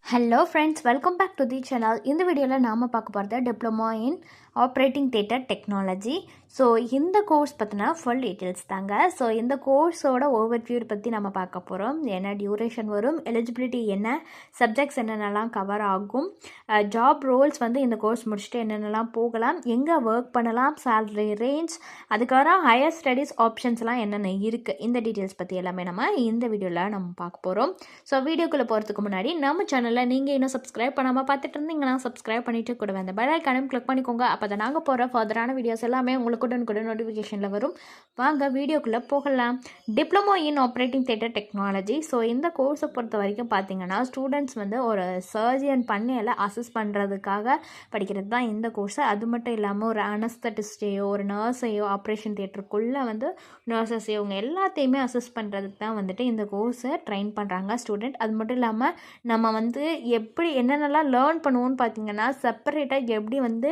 Hello friends, welcome back to the channel. இந்த வீடியோவில் நாம் பார்க்க போகிறது diploma in operating theatre technology. So இந்த கோர்ஸ் பற்றினா ஃபுல் டீட்டெயில்ஸ் தாங்க. ஸோ இந்த கோர்ஸோட ஓவர்வியூ பற்றி நம்ம பார்க்க போகிறோம். என்ன டியூரேஷன் வரும், எலிஜிபிலிட்டி என்ன, சப்ஜெக்ட்ஸ் என்னென்னலாம் கவர் ஆகும், ஜாப் ரோல்ஸ் வந்து இந்த கோர்ஸ் முடிச்சுட்டு என்னென்னலாம் போகலாம், எங்கே ஒர்க் பண்ணலாம், சேலரி ரேஞ்ச், அதுக்கப்புறம் ஹையர் ஸ்டடீஸ் ஆப்ஷன்ஸ்லாம் என்னென்ன இருக்குது, இந்த டீட்டெயில்ஸ் பற்றி எல்லாமே நம்ம இந்த வீடியோவில் நம்ம பார்க்க போகிறோம். ஸோ வீடியோக்குள்ளே போகிறதுக்கு முன்னாடி நம்ம சேனலில் நீங்கள் இன்னும் சப்ஸ்கிரைப் பண்ணாமல் பார்த்துட்டு இருந்தீங்கன்னா சப்ஸ்கிரைப் பண்ணிவிட்டு கூட அந்த பெல் ஐக்கானையும் கிளிக் பண்ணிக்கோங்க. அப்போ தான் நாங்கள் போகிற ஃபர்தரான வீடியோஸ் எல்லாமே உங்களுக்கு கூட நோட்டிஃபிகேஷனில் வரும். வாங்க வீடியோக்குள்ளே போகலாம். Diploma in operating theatre technology. So இந்த கோர்ஸை பொறுத்த வரைக்கும் பார்த்தீங்கன்னா ஸ்டூடெண்ட்ஸ் வந்து ஒரு சர்ஜியன் பண்ணையில் அசஸ் பண்ணுறதுக்காக படிக்கிறது தான் இந்த கோர்ஸு. அது மட்டும் இல்லாமல் ஒரு அனஸ்தட்டிஸ்டையோ ஒரு நர்ஸையோ ஆப்ரேஷன் தியேட்டருக்குள்ளே வந்து நர்சஸையோ இவங்க எல்லாத்தையுமே அசஸ் பண்ணுறதுக்கு தான் வந்துட்டு இந்த கோர்ஸை ட்ரெயின் பண்ணுறாங்க ஸ்டூடெண்ட். அது மட்டும் இல்லாமல் நம்ம வந்து எப்படி என்னென்னலாம் லேர்ன் பண்ணுவோன்னு பார்த்தீங்கன்னா செப்பரேட்டாக எப்படி வந்து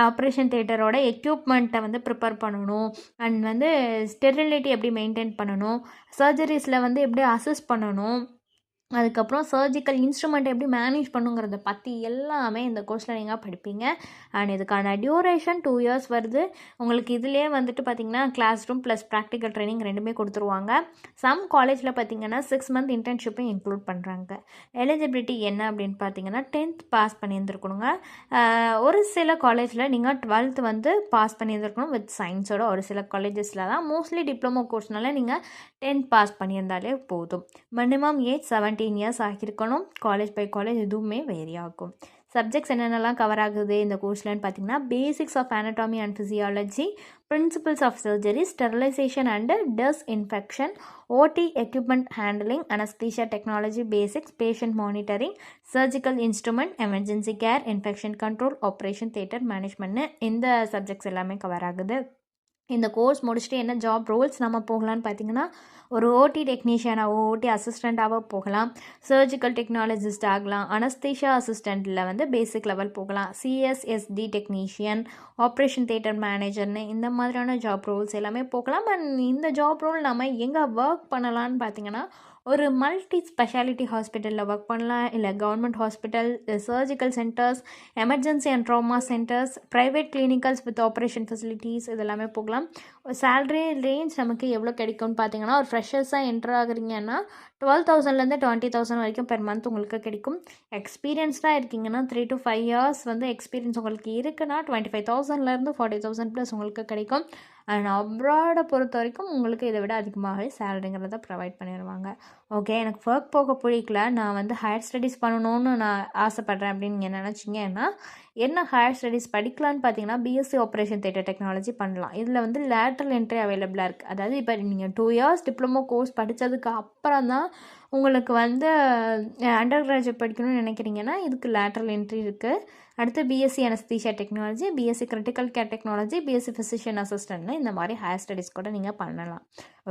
ஆப்ரேஷன் தியேட்டரோட எக்யூப்மெண்ட்டை வந்து ப்ரிப்பேர் பண்ணணும், அண்ட் வந்து ஸ்டெரிலிட்டி எப்படி மெயின்டைன் பண்ணணும், சர்ஜரிஸில் வந்து எப்படி அசஸ் பண்ணணும், அதுக்கப்புறம் சர்ஜிக்கல் இன்ஸ்ட்ருமெண்ட் எப்படி மேனேஜ் பண்ணுங்கிறத பற்றி எல்லாமே இந்த கோர்ஸில் நீங்கள் படிப்பீங்க. அண்ட் இதுக்கான டியூரேஷன் 2 years வருது. உங்களுக்கு இதிலே வந்துட்டு பார்த்திங்கன்னா classroom plus practical training ரெண்டுமே கொடுத்துருவாங்க. சம் காலேஜில் பார்த்திங்கன்னா 6 month இன்டர்ன்ஷிப்பையும் இன்க்ளூட் பண்ணுறாங்க. எலிஜிபிலிட்டி என்ன அப்படின்னு பார்த்தீங்கன்னா 10th பாஸ் பண்ணியிருந்துருக்கணுங்க. ஒரு சில காலேஜில் நீங்கள் 12th வந்து பாஸ் பண்ணியிருந்துருக்கணும் வித் சயின்ஸோட. ஒரு சில காலேஜஸில் தான், மோஸ்ட்லி டிப்ளமோ கோர்ஸ்னால நீங்கள் 10th பாஸ் பண்ணியிருந்தாலே போதும். மினிமம் ஏஜ் 17 years ஆகியிருக்கணும். காலேஜ் பை காலேஜ் இதுவுமே வேரி ஆகும். சப்ஜெக்ட்ஸ் என்னென்னலாம் கவர் ஆகுது இந்த கோர்ஸ்லன்னு பார்த்தீங்கன்னா basics of anatomy and physiology, principles of surgery, sterilisation and disinfection, OT equipment handling, anaesthesia technology basics, patient monitoring, surgical instrument, emergency care, infection control, operation theatre மேனேஜ்மெண்ட்னு இந்த subjects எல்லாமே cover ஆகுது. இந்த கோர்ஸ் முடிச்சுட்டு என்ன ஜாப் ரோல்ஸ் நம்ம போகலான்னு பார்த்தீங்கன்னா ஒரு ஓடி டெக்னீஷியனாகவோ ஓடி அசிஸ்டண்ட்டாகவோ போகலாம், சர்ஜிக்கல் டெக்னாலஜிஸ்ட் ஆகலாம், அனஸ்தீஷியா அசிஸ்டண்ட்டில் வந்து பேசிக் லெவல் போகலாம், சிஎஸ்எஸ்டி டெக்னீஷியன், ஆப்ரேஷன் தியேட்டர் மேனேஜர்னு இந்த மாதிரியான ஜாப் ரோல்ஸ் எல்லாமே போகலாம். அண்ட் இந்த ஜாப் ரோல் நம்ம எங்கே ஒர்க் பண்ணலான்னு பார்த்தீங்கன்னா ஒரு மல்டி ஸ்பெஷாலிட்டி ஹாஸ்பிட்டலில் ஒர்க் பண்ணலாம், இல்லை government hospital, surgical centres, emergency and drama centres, private clinicals with operation facilities இதெல்லாமே போகலாம். சேலரி ரேஞ்ச் நமக்கு எவ்வளோ கிடைக்கும்னு பார்த்தீங்கன்னா ஒரு ஃப்ரெஷர்ஸாக என்ட்ரு ஆகுறீங்கன்னா 12,000லேருந்து 20,000 வரைக்கும் பெர் மந்த் உங்களுக்கு கிடைக்கும். எக்ஸ்பீரியன்ஸ்டாக இருக்கீங்கன்னா 3 to 5 years வந்து எக்ஸ்பீரியன்ஸ் உங்களுக்கு இருக்குன்னா 25,000லேருந்து 40,000 ப்ளஸ் உங்களுக்கு கிடைக்கும். அண்ட் அப்ராடை பொறுத்த வரைக்கும் உங்களுக்கு இதை விட அதிகமாகவே சேலரிங்கிறத ப்ரொவைட் பண்ணிடுவாங்க. ஓகே, எனக்கு ஒர்க் போக பிடிக்கல, நான் வந்து ஹையர் ஸ்டடீஸ் பண்ணணும்னு நான் ஆசைப்பட்றேன் அப்படின்னு நீங்கள் நினச்சிங்கன்னா என்ன ஹையர் ஸ்டடீஸ் படிக்கலான்னு பார்த்தீங்கன்னா பிஎஸ்சி ஆப்ரேஷன் தியேட்டர் டெக்னாலஜி பண்ணலாம். இதில் வந்து லேட்டரல் என்ட்ரி அவைலபிளாக இருக்குது. அதாவது இப்போ நீங்கள் 2 years டிப்ளமோ கோர்ஸ் படித்ததுக்கு அப்புறம் தான் உங்களுக்கு வந்து அண்டர் கிராஜுவேட் படிக்கணும்னு நினைக்கிறீங்கன்னா இதுக்கு லேட்டரல் என்ட்ரி இருக்குது. அடுத்து BSc anaesthesia technology, BSc critical care technology, BSc physician அசிஸ்டன்ட்னு இந்த மாதிரி ஹையர் ஸ்டடீஸ் கூட நீங்கள் பண்ணலாம்.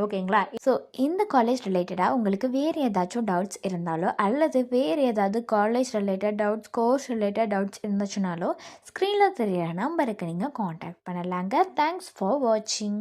ஓகேங்களா? ஸோ இந்த காலேஜ் ரிலேட்டடாக உங்களுக்கு வேறு ஏதாச்சும் டவுட்ஸ் இருந்தாலோ அல்லது வேறு ஏதாவது college related doubts, course related doubts இருந்துச்சுனாலோ ஸ்க்ரீனில் தெரியிற நம்பருக்கு நீங்கள் காண்டாக்ட் பண்ணலாங்க. தேங்க்ஸ் ஃபார் வாட்சிங்.